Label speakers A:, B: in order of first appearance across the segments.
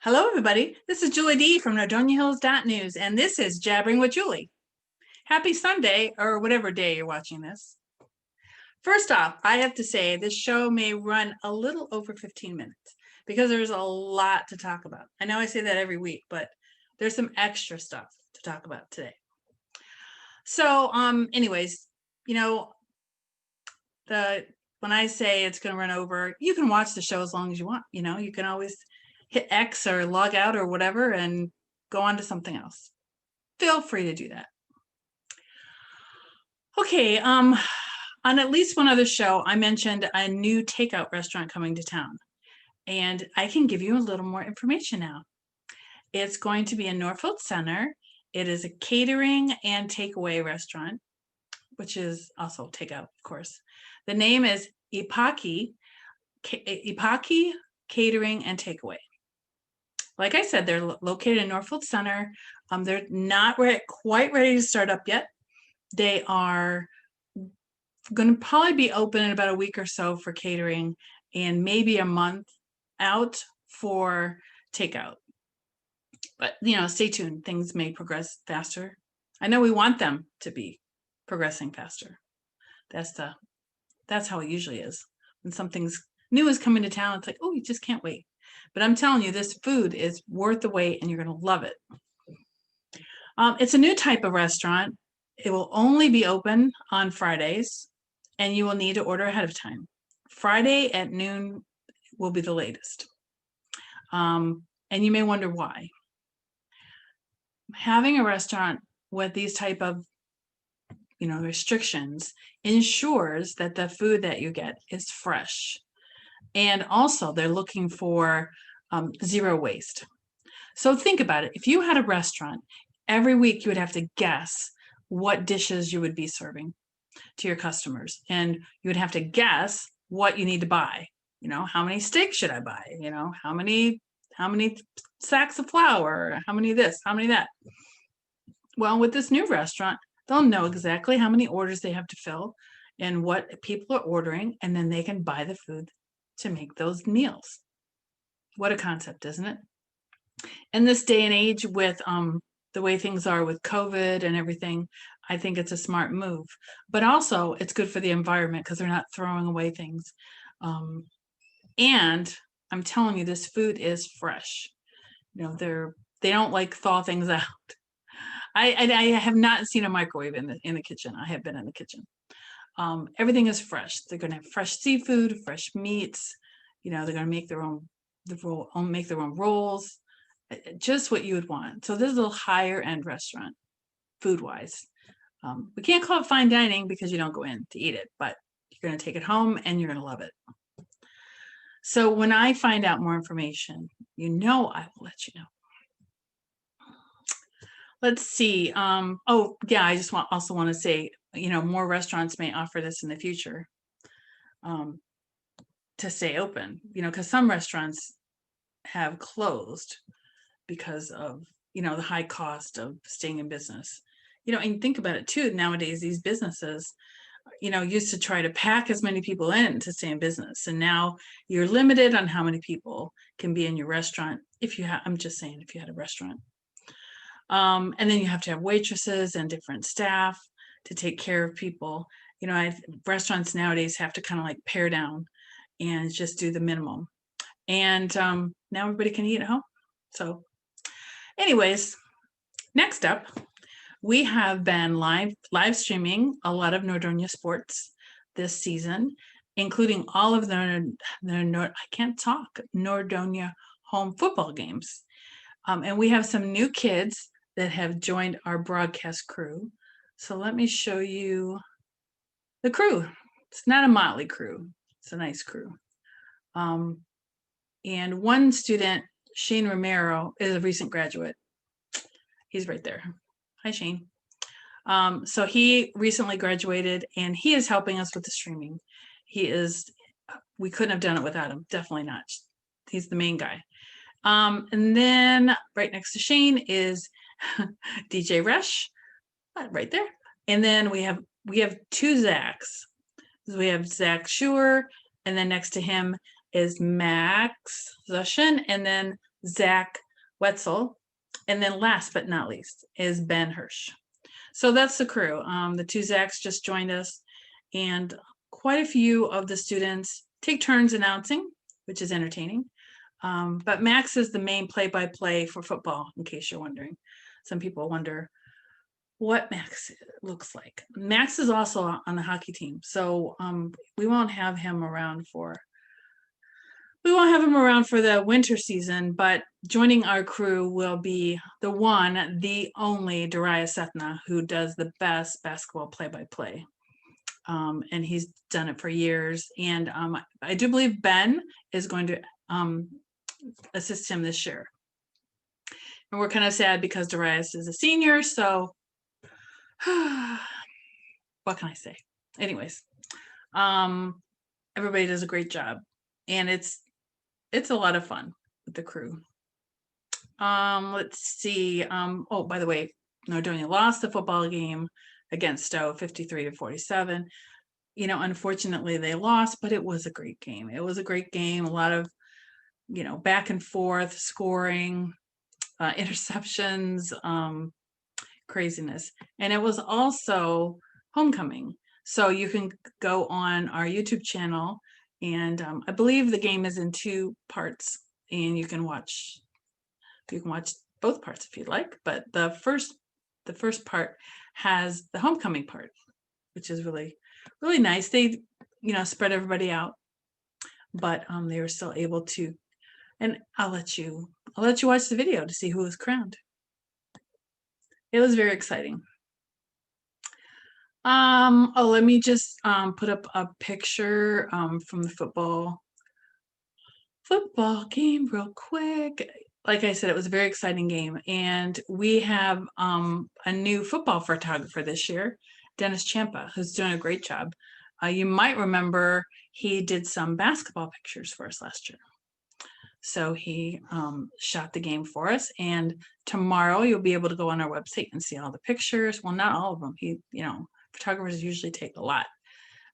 A: Hello, everybody. This is Julie D from NordoniaHills.news, and this is Jabbering with Julie. Happy Sunday, or whatever day you're watching this. First off, I have to say this show may run a little over 15 minutes because there's a lot to talk about. I know I say that every week, but there's some extra stuff to talk about today. So, anyways, when I say it's going to run over, you can watch the show as long as you want. You can always hit X or log out or whatever and go on to something else. Feel free to do that. Okay, on at least one other show, I mentioned a new takeout restaurant coming to town, and I can give you a little more information now. It's going to be in Norfolk Center. It is a catering and takeaway restaurant, which is also takeout, of course. The name is Epoche Catering and Takeaway. Like I said, they're located in Norfolk Center. They're not quite ready to start up yet. They are going to probably be open in about a week or so for catering and maybe a month out for takeout. But, stay tuned. Things may progress faster. I know we want them to be progressing faster. That's how it usually is. When something's new is coming to town, it's like, oh, you just can't wait. But I'm telling you, this food is worth the wait and you're going to love it. It's a new type of restaurant. It will only be open on Fridays, and you will need to order ahead of time. Friday at noon will be the latest. And you may wonder why. Having a restaurant with these type of restrictions ensures that the food that you get is fresh. And also they're looking for zero waste. So think about it. If you had a restaurant, every week you would have to guess what dishes you would be serving to your customers. And you would have to guess what you need to buy. How many steaks should I buy? How many sacks of flour? How many this? How many that? Well, with this new restaurant, they'll know exactly how many orders they have to fill and what people are ordering, and then they can buy the food to make those meals. What a concept, isn't it? In this day and age with the way things are with COVID and everything, I think it's a smart move. But also it's good for the environment because they're not throwing away things. And I'm telling you, this food is fresh. They don't like thaw things out. I have not seen a microwave in the kitchen. I have been in the kitchen. Everything is fresh. They're going to have fresh seafood, fresh meats. They're going to make their own rolls, just what you would want. So this is a little higher end restaurant, food wise. We can't call it fine dining because you don't go in to eat it, but you're going to take it home and you're going to love it. So when I find out more information, I will let you know. Let's see. Oh yeah, I just also want to say, more restaurants may offer this in the future to stay open, because some restaurants have closed because of, the high cost of staying in business. And think about it too, nowadays, these businesses, used to try to pack as many people in to stay in business. And now you're limited on how many people can be in your restaurant. I'm just saying, if you had a restaurant. And then you have to have waitresses and different staff to take care of people. Restaurants nowadays have to kind of like pare down and just do the minimum. And now everybody can eat at home. So anyways, next up, we have been live streaming a lot of Nordonia sports this season, including all of the Nordonia home football games. And we have some new kids that have joined our broadcast crew. So let me show you the crew. It's not a motley crew. It's a nice crew. And one student, Shane Romero, is a recent graduate. He's right there. Hi, Shane. So he recently graduated and he is helping us with the streaming. We couldn't have done it without him. Definitely not. He's the main guy. And then right next to Shane is DJ Resh, right there. And then we have two Zachs. We have Zach Schuer, and then next to him is Max Zushin, and then Zach Wetzel, and then last but not least is Ben Hirsch. So that's the crew. The two Zachs just joined us, and quite a few of the students take turns announcing, which is entertaining. But Max is the main play-by-play for football, in case you're wondering. Some people wonder what Max looks like. Max is also on the hockey team, so we won't have him around for the winter season, but joining our crew will be the one, the only Darius Sethna, who does the best basketball play-by-play. And he's done it for years. And I do believe Ben is going to assist him this year. And we're kind of sad because Darius is a senior, so what can I say? Anyways, everybody does a great job, and it's a lot of fun with the crew. Let's see. Oh, by the way, Nordonia lost the football game against Stowe 53-47. Unfortunately they lost, but it was a great game. It was a great game. A lot of, back and forth scoring, interceptions, craziness. And it was also homecoming. So you can go on our YouTube channel, and I believe the game is in 2 parts, and you can watch both parts if you'd like. But the first part has the homecoming part, which is really, really nice. They, spread everybody out, but they were still able to. And I'll let you watch the video to see who was crowned. It was very exciting. Let me just put up a picture from the football game real quick. Like I said, it was a very exciting game, and we have a new football photographer this year, Dennis Champa, who's doing a great job. You might remember he did some basketball pictures for us last year. So he shot the game for us, and tomorrow you'll be able to go on our website and see all the pictures. Well, not all of them. Photographers usually take a lot,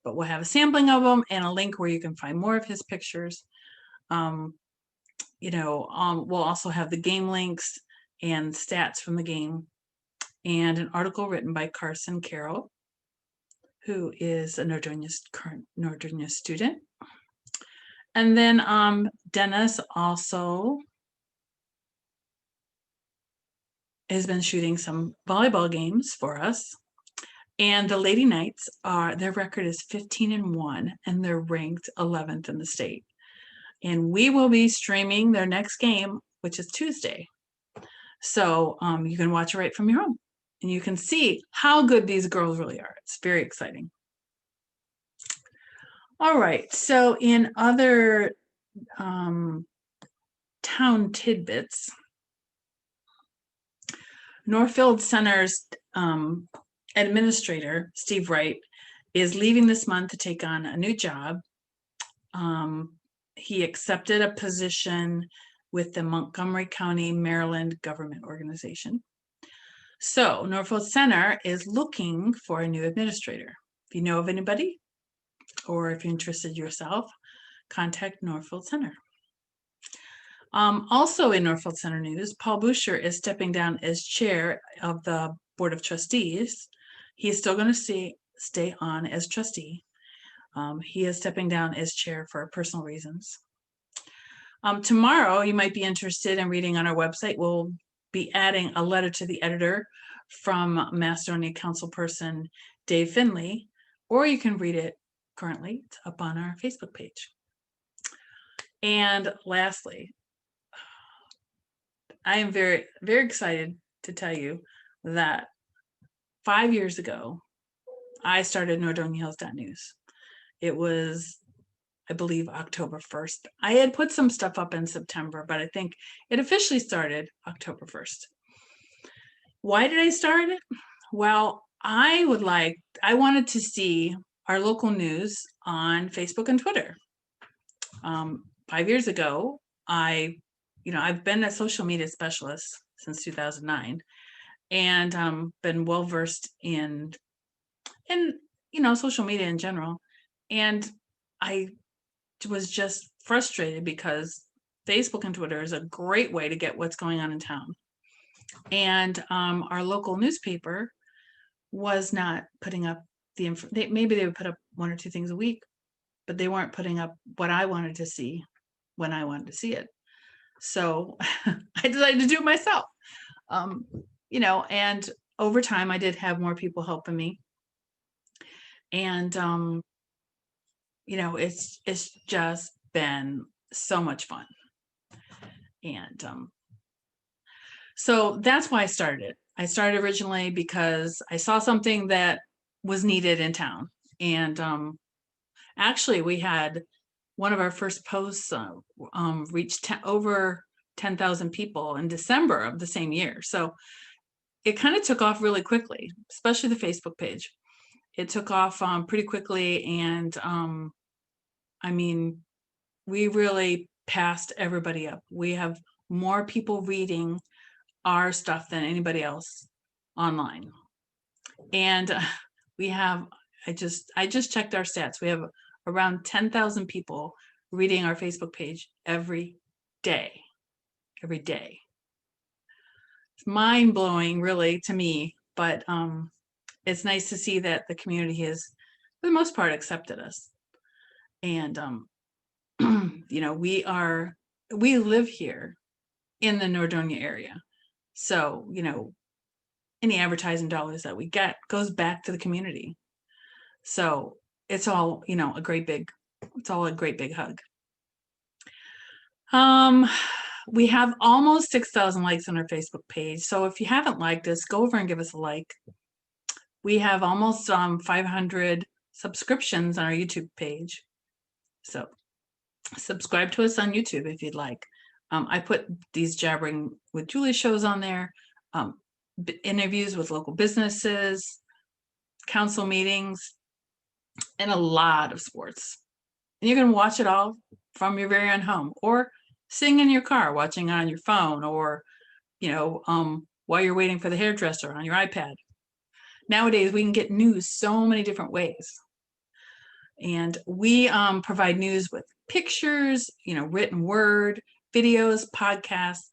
A: but we'll have a sampling of them and a link where you can find more of his pictures. We'll also have the game links and stats from the game, and an article written by Carson Carroll, who is a current Nordonia student. And then Dennis also has been shooting some volleyball games for us. And the Lady Knights their record is 15-1, and they're ranked 11th in the state. And we will be streaming their next game, which is Tuesday. So you can watch it right from your home, and you can see how good these girls really are. It's very exciting. All right, so in other town tidbits, Northfield Center's administrator, Steve Wright, is leaving this month to take on a new job. He accepted a position with the Montgomery County, Maryland government organization. So Northfield Center is looking for a new administrator. If you know of anybody, or if you're interested yourself, contact Northfield Center. Also in Northfield Center news, Paul Boucher is stepping down as chair of the Board of Trustees. He is still going to stay on as trustee. He is stepping down as chair for personal reasons. Tomorrow, you might be interested in reading on our website. We'll be adding a letter to the editor from Macedonia Councilperson Dave Finley, or you can read it currently. It's up on our Facebook page. And lastly, I am very, very excited to tell you that 5 years ago, I started NordoniaHills.news. It was, I believe, October 1st. I had put some stuff up in September, but I think it officially started October 1st. Why did I start it? Well, I wanted to see our local news on Facebook and Twitter. 5 years ago, I've been a social media specialist since 2009, and been well versed in social media in general. And I was just frustrated because Facebook and Twitter is a great way to get what's going on in town. And our local newspaper was not putting up maybe they would put up 1 or 2 things a week, but they weren't putting up what I wanted to see when I wanted to see it. So I decided to do it myself. And over time I did have more people helping me. And it's just been so much fun. And so that's why I started it. I started originally because I saw something that was needed in town. And actually, we had one of our first posts reached over 10,000 people in December of the same year. So it kind of took off really quickly, especially the Facebook page. It took off pretty quickly. And we really passed everybody up. We have more people reading our stuff than anybody else online. And we have, I just checked our stats. We have around 10,000 people reading our Facebook page every day. It's mind blowing, really, to me, but it's nice to see that the community has, for the most part, accepted us. And we live here in the Nordonia area. So, any advertising dollars that we get goes back to the community. So it's all, a great big hug. We have almost 6,000 likes on our Facebook page. So if you haven't liked us, go over and give us a like. We have almost 500 subscriptions on our YouTube page. So subscribe to us on YouTube if you'd like. I put these Jabbering with Julie shows on there, interviews with local businesses, council meetings, and a lot of sports. And you can watch it all from your very own home, or sitting in your car watching on your phone, or while you're waiting for the hairdresser on your iPad. Nowadays we can get news so many different ways, and we provide news with pictures, written word, videos, podcasts.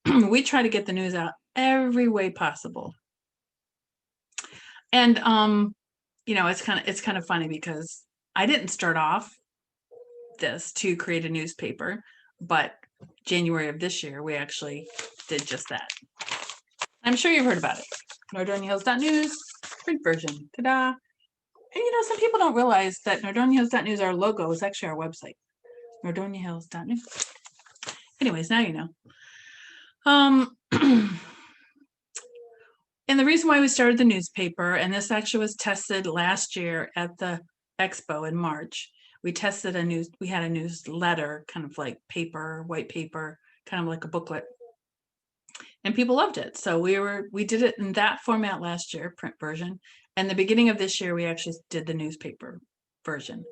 A: We try to get the news out every way possible. And it's kind of funny because I didn't start off this to create a newspaper, but January of this year we actually did just that. I'm sure you've heard about it. NordoniaHills.news, print version. Ta-da! And some people don't realize that NordoniaHills.news, our logo, is actually our website. NordoniaHills.news. Anyways, now you know. And the reason why we started the newspaper, and this actually was tested last year at the expo in March. We tested we had a newsletter, kind of like white paper, kind of like a booklet. And people loved it. So we did it in that format last year, print version. And the beginning of this year, we actually did the newspaper version.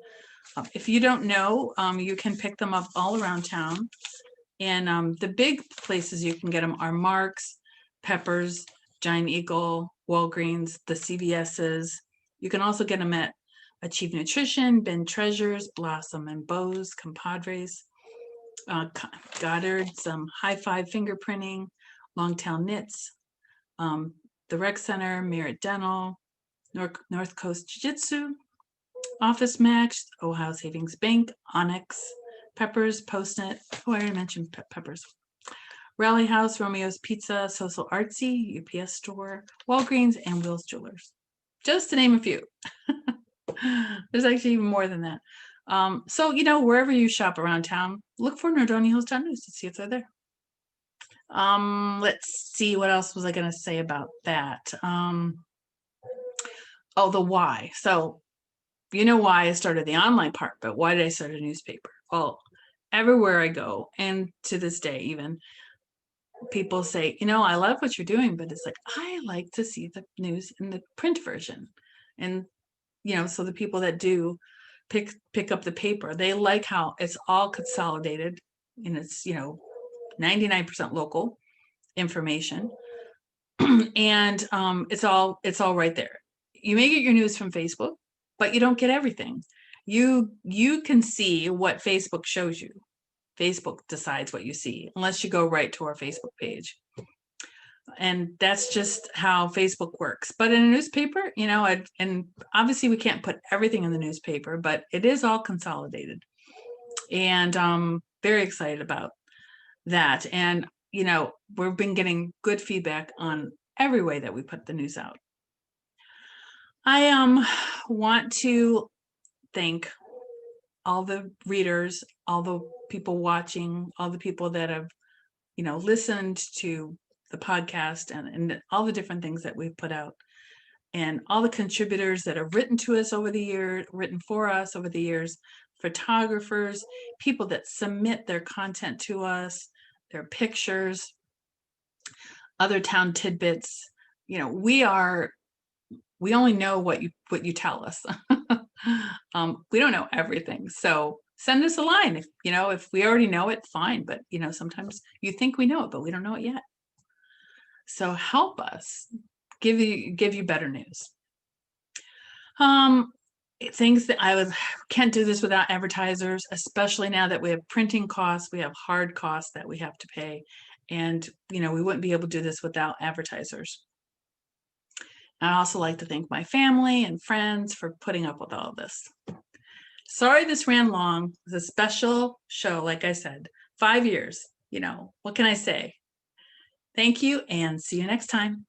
A: If you don't know, you can pick them up all around town. And the big places you can get them are Mark's, Peppers, Giant Eagle, Walgreens, the CVS's. You can also get them at Achieve Nutrition, Ben Treasures, Blossom and Bose, Compadres, Goddard's, High Five Fingerprinting, Longtail Knits, the Rec Center, Merritt Dental, North Coast Jiu-Jitsu, Office Max, Ohio Savings Bank, Onyx, Peppers, Postnet. Oh, I already mentioned Peppers. Rally House, Romeo's Pizza, Social Artsy, UPS Store, Walgreens, and Will's Jewelers. Just to name a few. There's actually even more than that. So, wherever you shop around town, look for NordoniaHills.news to see if they're there. Let's see, what else was I going to say about that? The why. So, why I started the online part, but why did I start a newspaper? Well, everywhere I go, and to this day even, people say, I love what you're doing, but it's like, I like to see the news in the print version. And, so the people that do pick up the paper, they like how it's all consolidated and it's, 99% local information. And it's all right there. You may get your news from Facebook, but you don't get everything. You can see what Facebook shows you. Facebook decides what you see, unless you go right to our Facebook page. And that's just how Facebook works. But in a newspaper, and obviously we can't put everything in the newspaper, but it is all consolidated. And very excited about that. And, we've been getting good feedback on every way that we put the news out. I want to thank all the readers, all the people watching, all the people that have, listened to the podcast and all the different things that we've put out, and all the contributors that have written to us over the years, written for us over the years, photographers, people that submit their content to us, their pictures, other town tidbits. We only know what you tell us. We don't know everything. So send us a line. If we already know it, fine. But sometimes you think we know it, but we don't know it yet. So help us give you better news. Things that can't do this without advertisers, especially now that we have printing costs, we have hard costs that we have to pay. And, we wouldn't be able to do this without advertisers. I also like to thank my family and friends for putting up with all of this. Sorry this ran long. It's a special show, like I said, 5 years. What can I say? Thank you, and see you next time.